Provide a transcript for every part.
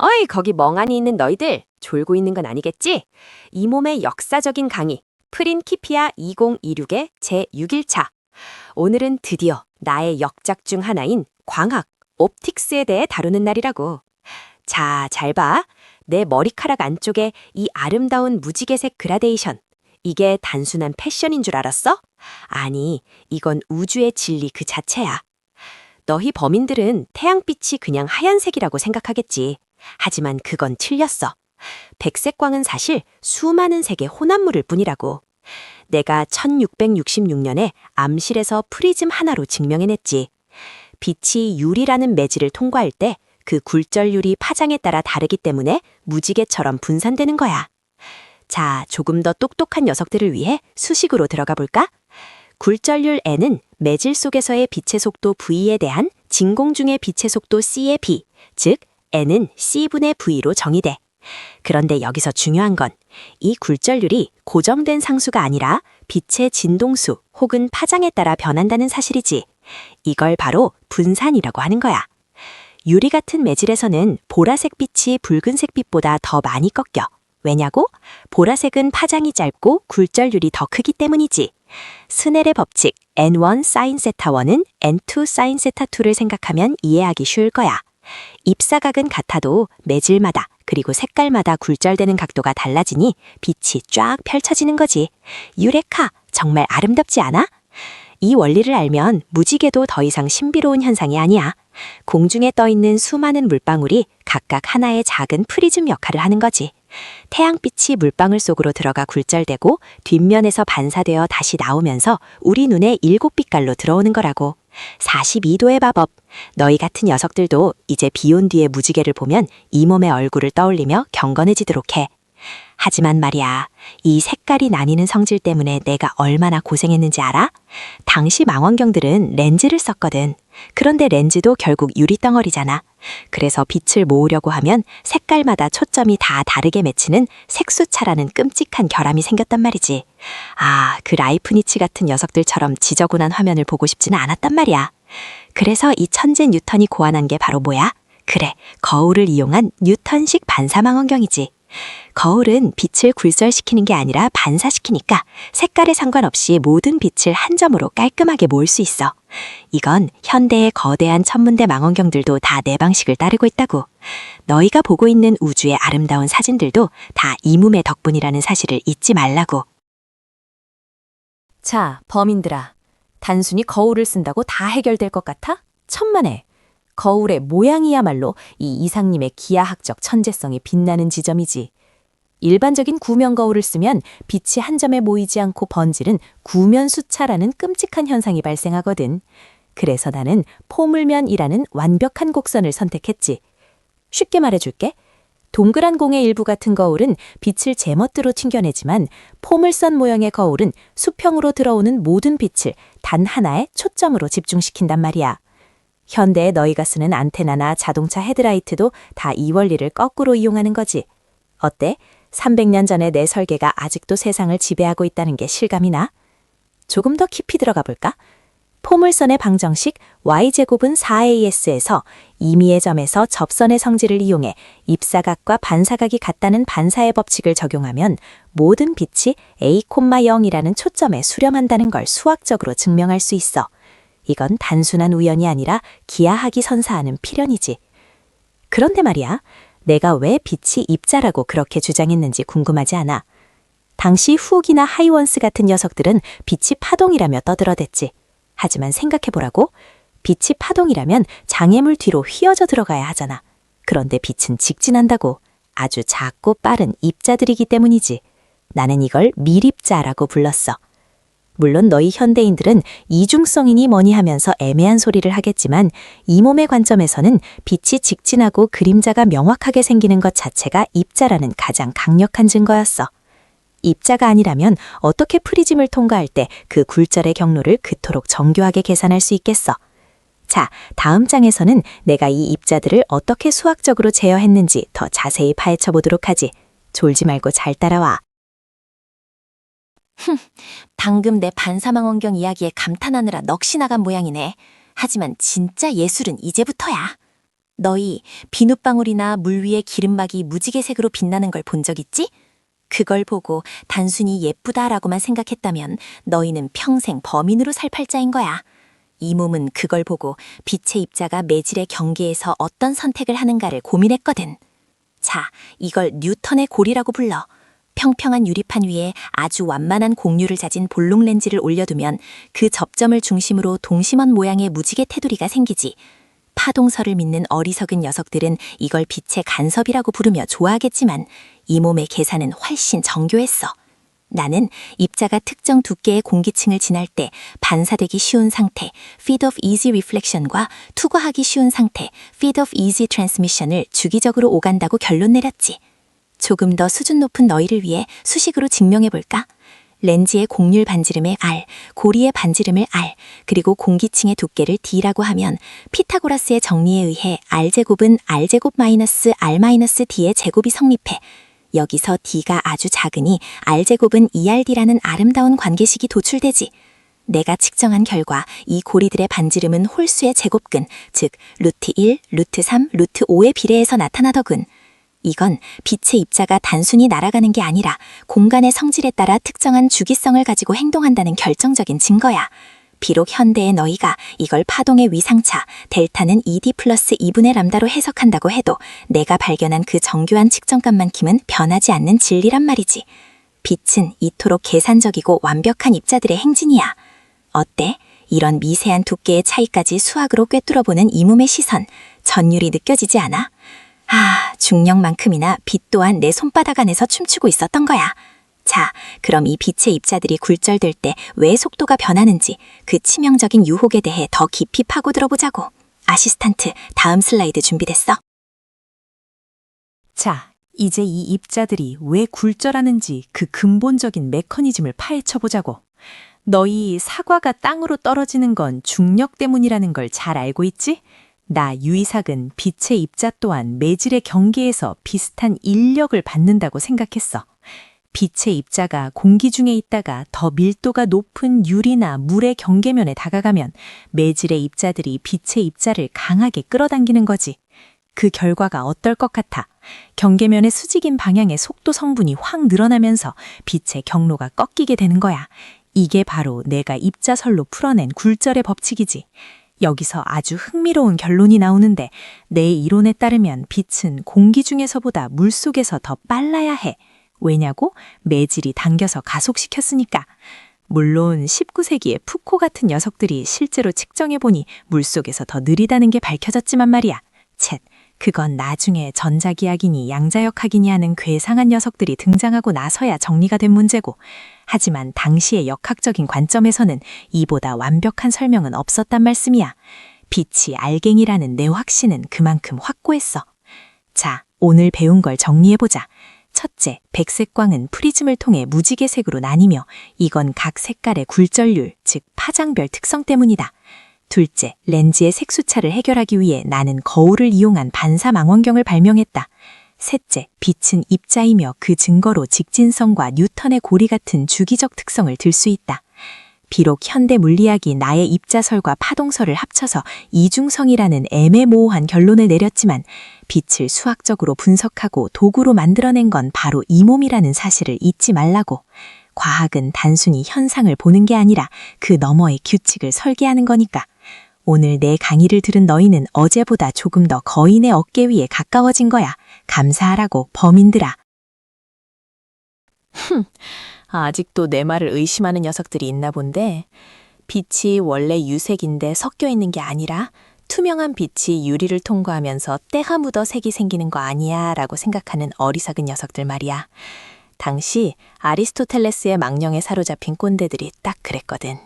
어이, 거기 멍하니 있는 너희들, 졸고 있는 건 아니겠지? 이 몸의 역사적인 강의, 프린키피아 2026의 제6일차. 오늘은 드디어 나의 역작 중 하나인 광학, 옵틱스에 대해 다루는 날이라고. 자, 잘 봐. 내 머리카락 안쪽에 이 아름다운 무지개색 그라데이션. 이게 단순한 패션인 줄 알았어? 아니, 이건 우주의 진리 그 자체야. 너희 범인들은 태양빛이 그냥 하얀색이라고 생각하겠지. 하지만 그건 틀렸어. 백색광은 사실 수많은 색의 혼합물일 뿐이라고. 내가 1666년에 암실에서 프리즘 하나로 증명해냈지. 빛이 유리라는 매질을 통과할 때 그 굴절율이 파장에 따라 다르기 때문에 무지개처럼 분산되는 거야. 자, 조금 더 똑똑한 녀석들을 위해 수식으로 들어가 볼까? 굴절율 N은 매질 속에서의 빛의 속도 V에 대한 진공 중의 빛의 속도 C의 B, 즉 N은 C분의 V로 정의돼. 그런데 여기서 중요한 건 이 굴절율이 고정된 상수가 아니라 빛의 진동수 혹은 파장에 따라 변한다는 사실이지. 이걸 바로 분산이라고 하는 거야. 유리 같은 매질에서는 보라색 빛이 붉은색 빛보다 더 많이 꺾여. 왜냐고? 보라색은 파장이 짧고 굴절율이 더 크기 때문이지. 스넬의 법칙 N1 sin 세타 1은 N2 sin 세타 2를 생각하면 이해하기 쉬울 거야. 입사각은 같아도 매질마다 그리고 색깔마다 굴절되는 각도가 달라지니 빛이 쫙 펼쳐지는 거지. 유레카, 정말 아름답지 않아? 이 원리를 알면 무지개도 더 이상 신비로운 현상이 아니야. 공중에 떠있는 수많은 물방울이 각각 하나의 작은 프리즘 역할을 하는 거지. 태양빛이 물방울 속으로 들어가 굴절되고 뒷면에서 반사되어 다시 나오면서 우리 눈에 7빛깔로 들어오는 거라고. 42도의 마법. 너희 같은 녀석들도 이제 비 온 뒤의 무지개를 보면 이 몸의 얼굴을 떠올리며 경건해지도록 해. 하지만 말이야, 이 색깔이 나뉘는 성질 때문에 내가 얼마나 고생했는지 알아? 당시 망원경들은 렌즈를 썼거든. 그런데 렌즈도 결국 유리덩어리잖아. 그래서 빛을 모으려고 하면 색깔마다 초점이 다 다르게 맺히는 색수차라는 끔찍한 결함이 생겼단 말이지. 아, 그 라이프니치 같은 녀석들처럼 지저분한 화면을 보고 싶지는 않았단 말이야. 그래서 이 천재 뉴턴이 고안한 게 바로 뭐야? 그래, 거울을 이용한 뉴턴식 반사망원경이지. 거울은 빛을 굴절시키는 게 아니라 반사시키니까 색깔에 상관없이 모든 빛을 한 점으로 깔끔하게 모을 수 있어. 이건 현대의 거대한 천문대 망원경들도 다 내 방식을 따르고 있다고. 너희가 보고 있는 우주의 아름다운 사진들도 다 이 몸의 덕분이라는 사실을 잊지 말라고. 자, 범인들아. 단순히 거울을 쓴다고 다 해결될 것 같아? 천만에. 거울의 모양이야말로 이 이상님의 기하학적 천재성이 빛나는 지점이지. 일반적인 구면 거울을 쓰면 빛이 한 점에 모이지 않고 번지는 구면수차라는 끔찍한 현상이 발생하거든. 그래서 나는 포물면이라는 완벽한 곡선을 선택했지. 쉽게 말해줄게. 동그란 공의 일부 같은 거울은 빛을 제멋대로 튕겨내지만 포물선 모형의 거울은 수평으로 들어오는 모든 빛을 단 하나의 초점으로 집중시킨단 말이야. 현대에 너희가 쓰는 안테나나 자동차 헤드라이트도 다 이 원리를 거꾸로 이용하는 거지. 어때? 300년 전에 내 설계가 아직도 세상을 지배하고 있다는 게 실감이 나? 조금 더 깊이 들어가 볼까? 포물선의 방정식 y제곱은 4as에서 임의의 점에서 접선의 성질을 이용해 입사각과 반사각이 같다는 반사의 법칙을 적용하면 모든 빛이 a,0이라는 초점에 수렴한다는 걸 수학적으로 증명할 수 있어. 이건 단순한 우연이 아니라 기하학이 선사하는 필연이지. 그런데 말이야, 내가 왜 빛이 입자라고 그렇게 주장했는지 궁금하지 않아? 당시 후옥이나 하이원스 같은 녀석들은 빛이 파동이라며 떠들어댔지. 하지만 생각해보라고. 빛이 파동이라면 장애물 뒤로 휘어져 들어가야 하잖아. 그런데 빛은 직진한다고. 아주 작고 빠른 입자들이기 때문이지. 나는 이걸 밀입자라고 불렀어. 물론 너희 현대인들은 이중성이니 뭐니 하면서 애매한 소리를 하겠지만 이 몸의 관점에서는 빛이 직진하고 그림자가 명확하게 생기는 것 자체가 입자라는 가장 강력한 증거였어. 입자가 아니라면 어떻게 프리즘을 통과할 때 그 굴절의 경로를 그토록 정교하게 계산할 수 있겠어? 자, 다음 장에서는 내가 이 입자들을 어떻게 수학적으로 제어했는지 더 자세히 파헤쳐 보도록 하지. 졸지 말고 잘 따라와. 방금 내 반사망원경 이야기에 감탄하느라 넋이 나간 모양이네. 하지만 진짜 예술은 이제부터야. 너희 비눗방울이나 물 위에 기름막이 무지개색으로 빛나는 걸 본 적 있지? 그걸 보고 단순히 예쁘다라고만 생각했다면 너희는 평생 범인으로 살 팔자인 거야. 이 몸은 그걸 보고 빛의 입자가 매질의 경계에서 어떤 선택을 하는가를 고민했거든. 자, 이걸 뉴턴의 고리라고 불러. 평평한 유리판 위에 아주 완만한 곡률을 자진 볼록 렌즈를 올려두면 그 접점을 중심으로 동심원 모양의 무지개 테두리가 생기지. 파동설을 믿는 어리석은 녀석들은 이걸 빛의 간섭이라고 부르며 좋아하겠지만 이 몸의 계산은 훨씬 정교했어. 나는 입자가 특정 두께의 공기층을 지날 때 반사되기 쉬운 상태, feed of easy reflection과 투과하기 쉬운 상태, feed of easy transmission을 주기적으로 오간다고 결론 내렸지. 조금 더 수준 높은 너희를 위해 수식으로 증명해볼까? 렌즈의 곡률 반지름의 R, 고리의 반지름을 R, 그리고 공기층의 두께를 D라고 하면 피타고라스의 정리에 의해 R제곱은 R제곱 마이너스 R 마이너스 D의 제곱이 성립해. 여기서 D가 아주 작으니 R제곱은 2RD라는 아름다운 관계식이 도출되지. 내가 측정한 결과 이 고리들의 반지름은 홀수의 제곱근, 즉 루트 1, 루트 3, 루트 5에 비례해서 나타나더군. 이건 빛의 입자가 단순히 날아가는 게 아니라 공간의 성질에 따라 특정한 주기성을 가지고 행동한다는 결정적인 증거야. 비록 현대의 너희가 이걸 파동의 위상차, 델타는 2D 플러스 2분의 람다로 해석한다고 해도 내가 발견한 그 정교한 측정값만큼은 변하지 않는 진리란 말이지. 빛은 이토록 계산적이고 완벽한 입자들의 행진이야. 어때? 이런 미세한 두께의 차이까지 수학으로 꿰뚫어보는 이 몸의 시선, 전율이 느껴지지 않아? 중력만큼이나 빛 또한 내 손바닥 안에서 춤추고 있었던 거야. 자, 그럼 이 빛의 입자들이 굴절될 때 왜 속도가 변하는지 그 치명적인 유혹에 대해 더 깊이 파고들어보자고. 아시스탄트, 다음 슬라이드 준비됐어? 자, 이제 이 입자들이 왜 굴절하는지 그 근본적인 메커니즘을 파헤쳐보자고. 너희 사과가 땅으로 떨어지는 건 중력 때문이라는 걸 잘 알고 있지? 나 유이삭은 빛의 입자 또한 매질의 경계에서 비슷한 인력을 받는다고 생각했어. 빛의 입자가 공기 중에 있다가 더 밀도가 높은 유리나 물의 경계면에 다가가면 매질의 입자들이 빛의 입자를 강하게 끌어당기는 거지. 그 결과가 어떨 것 같아? 경계면의 수직인 방향의 속도 성분이 확 늘어나면서 빛의 경로가 꺾이게 되는 거야. 이게 바로 내가 입자설로 풀어낸 굴절의 법칙이지. 여기서 아주 흥미로운 결론이 나오는데 내 이론에 따르면 빛은 공기 중에서보다 물속에서 더 빨라야 해. 왜냐고? 매질이 당겨서 가속시켰으니까. 물론 19세기의 푸코 같은 녀석들이 실제로 측정해보니 물속에서 더 느리다는 게 밝혀졌지만 말이야. 쳇, 그건 나중에 전자기학이니 양자역학이니 하는 괴상한 녀석들이 등장하고 나서야 정리가 된 문제고. 하지만 당시의 역학적인 관점에서는 이보다 완벽한 설명은 없었단 말씀이야. 빛이 알갱이라는 내 확신은 그만큼 확고했어. 자, 오늘 배운 걸 정리해보자. 첫째, 백색광은 프리즘을 통해 무지개색으로 나뉘며 이건 각 색깔의 굴절률, 즉 파장별 특성 때문이다. 둘째, 렌즈의 색수차를 해결하기 위해 나는 거울을 이용한 반사망원경을 발명했다. 셋째, 빛은 입자이며 그 증거로 직진성과 뉴턴의 고리 같은 주기적 특성을 들 수 있다. 비록 현대 물리학이 나의 입자설과 파동설을 합쳐서 이중성이라는 애매모호한 결론을 내렸지만 빛을 수학적으로 분석하고 도구로 만들어낸 건 바로 이 몸이라는 사실을 잊지 말라고. 과학은 단순히 현상을 보는 게 아니라 그 너머의 규칙을 설계하는 거니까. 오늘 내 강의를 들은 너희는 어제보다 조금 더 거인의 어깨 위에 가까워진 거야. 감사하라고, 범인들아. 아직도 내 말을 의심하는 녀석들이 있나 본데 빛이 원래 유색인데 섞여 있는 게 아니라 투명한 빛이 유리를 통과하면서 때가 묻어 색이 생기는 거 아니야 라고 생각하는 어리석은 녀석들 말이야. 당시 아리스토텔레스의 망령에 사로잡힌 꼰대들이 딱 그랬거든.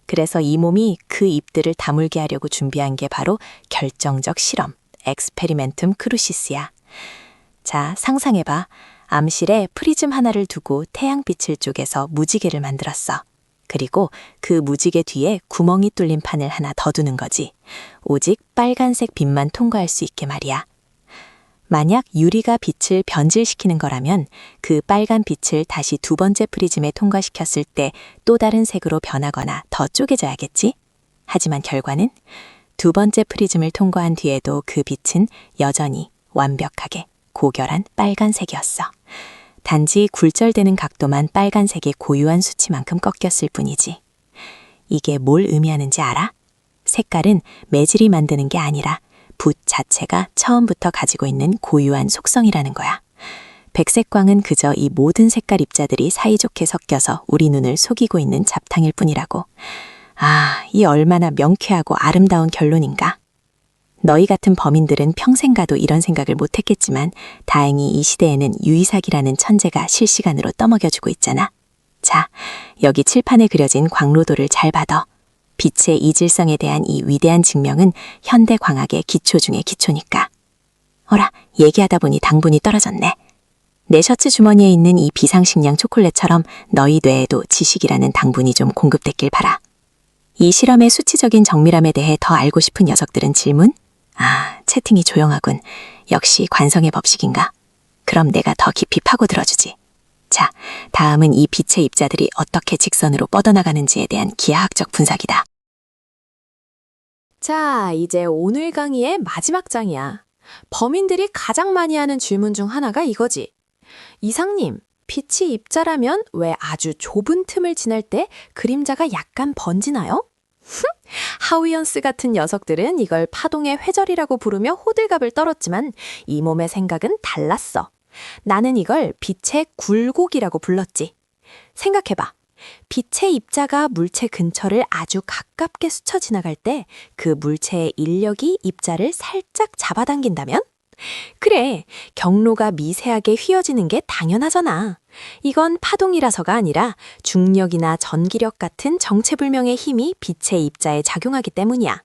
그래서 이 몸이 그 입들을 다물게 하려고 준비한 게 바로 결정적 실험, 엑스페리멘툼 크루시스야. 자, 상상해봐. 암실에 프리즘 하나를 두고 태양빛을 쪼개서 무지개를 만들었어. 그리고 그 무지개 뒤에 구멍이 뚫린 판을 하나 더 두는 거지. 오직 빨간색 빛만 통과할 수 있게 말이야. 만약 유리가 빛을 변질시키는 거라면 그 빨간 빛을 다시 두 번째 프리즘에 통과시켰을 때 또 다른 색으로 변하거나 더 쪼개져야겠지? 하지만 결과는 두 번째 프리즘을 통과한 뒤에도 그 빛은 여전히 완벽하게 고결한 빨간색이었어. 단지 굴절되는 각도만 빨간색의 고유한 수치만큼 꺾였을 뿐이지. 이게 뭘 의미하는지 알아? 색깔은 매질이 만드는 게 아니라 붓 자체가 처음부터 가지고 있는 고유한 속성이라는 거야. 백색광은 그저 이 모든 색깔 입자들이 사이좋게 섞여서 우리 눈을 속이고 있는 잡탕일 뿐이라고. 아, 이 얼마나 명쾌하고 아름다운 결론인가? 너희 같은 범인들은 평생 가도 이런 생각을 못했겠지만 다행히 이 시대에는 유이삭이라는 천재가 실시간으로 떠먹여주고 있잖아. 자, 여기 칠판에 그려진 광로도를 잘 받아. 빛의 이질성에 대한 이 위대한 증명은 현대 광학의 기초 중의 기초니까. 어라, 얘기하다 보니 당분이 떨어졌네. 내 셔츠 주머니에 있는 이 비상식량 초콜릿처럼 너희 뇌에도 지식이라는 당분이 좀 공급됐길 바라. 이 실험의 수치적인 정밀함에 대해 더 알고 싶은 녀석들은 질문? 아, 채팅이 조용하군. 역시 관성의 법칙인가? 그럼 내가 더 깊이 파고들어주지. 자, 다음은 이 빛의 입자들이 어떻게 직선으로 뻗어나가는지에 대한 기하학적 분석이다. 자, 이제 오늘 강의의 마지막 장이야. 범인들이 가장 많이 하는 질문 중 하나가 이거지. 이상님, 빛이 입자라면 왜 아주 좁은 틈을 지날 때 그림자가 약간 번지나요? 하위언스 같은 녀석들은 이걸 파동의 회절이라고 부르며 호들갑을 떨었지만 이 몸의 생각은 달랐어. 나는 이걸 빛의 굴곡이라고 불렀지. 생각해봐. 빛의 입자가 물체 근처를 아주 가깝게 스쳐 지나갈 때 그 물체의 인력이 입자를 살짝 잡아당긴다면? 그래, 경로가 미세하게 휘어지는 게 당연하잖아. 이건 파동이라서가 아니라 중력이나 전기력 같은 정체불명의 힘이 빛의 입자에 작용하기 때문이야.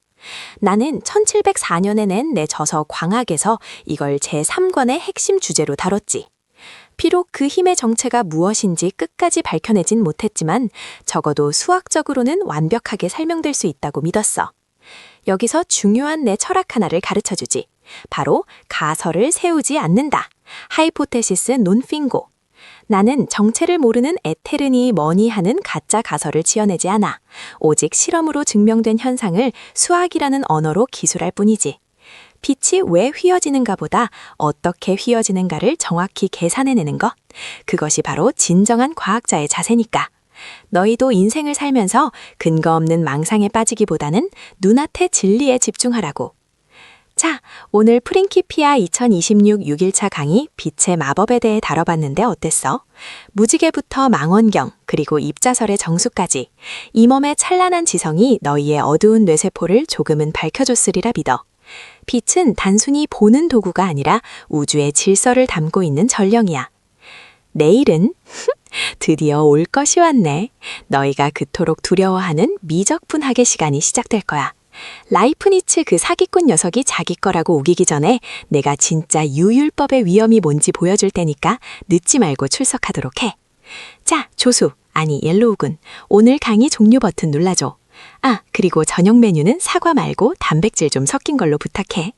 나는 1704년에 낸 내 저서 광학에서 이걸 제3권의 핵심 주제로 다뤘지. 비록 그 힘의 정체가 무엇인지 끝까지 밝혀내진 못했지만 적어도 수학적으로는 완벽하게 설명될 수 있다고 믿었어. 여기서 중요한 내 철학 하나를 가르쳐주지. 바로 가설을 세우지 않는다. 하이포테시스 논 핑고. 나는 정체를 모르는 에테르니 뭐니 하는 가짜 가설을 지어내지 않아. 오직 실험으로 증명된 현상을 수학이라는 언어로 기술할 뿐이지. 빛이 왜 휘어지는가 보다 어떻게 휘어지는가를 정확히 계산해내는 것. 그것이 바로 진정한 과학자의 자세니까. 너희도 인생을 살면서 근거 없는 망상에 빠지기보다는 눈앞의 진리에 집중하라고. 자, 오늘 프린키피아 2026 6일차 강의 빛의 마법에 대해 다뤄봤는데 어땠어? 무지개부터 망원경, 그리고 입자설의 정수까지 이 몸의 찬란한 지성이 너희의 어두운 뇌세포를 조금은 밝혀줬으리라 믿어. 빛은 단순히 보는 도구가 아니라 우주의 질서를 담고 있는 전령이야. 내일은 드디어 올 것이 왔네. 너희가 그토록 두려워하는 미적분학의 시간이 시작될 거야. 라이프니츠 그 사기꾼 녀석이 자기 거라고 우기기 전에 내가 진짜 유율법의 위험이 뭔지 보여줄 테니까 늦지 말고 출석하도록 해. 자, 조수, 아니 옐로우군, 오늘 강의 종료 버튼 눌러줘. 아, 그리고 저녁 메뉴는 사과 말고 단백질 좀 섞인 걸로 부탁해.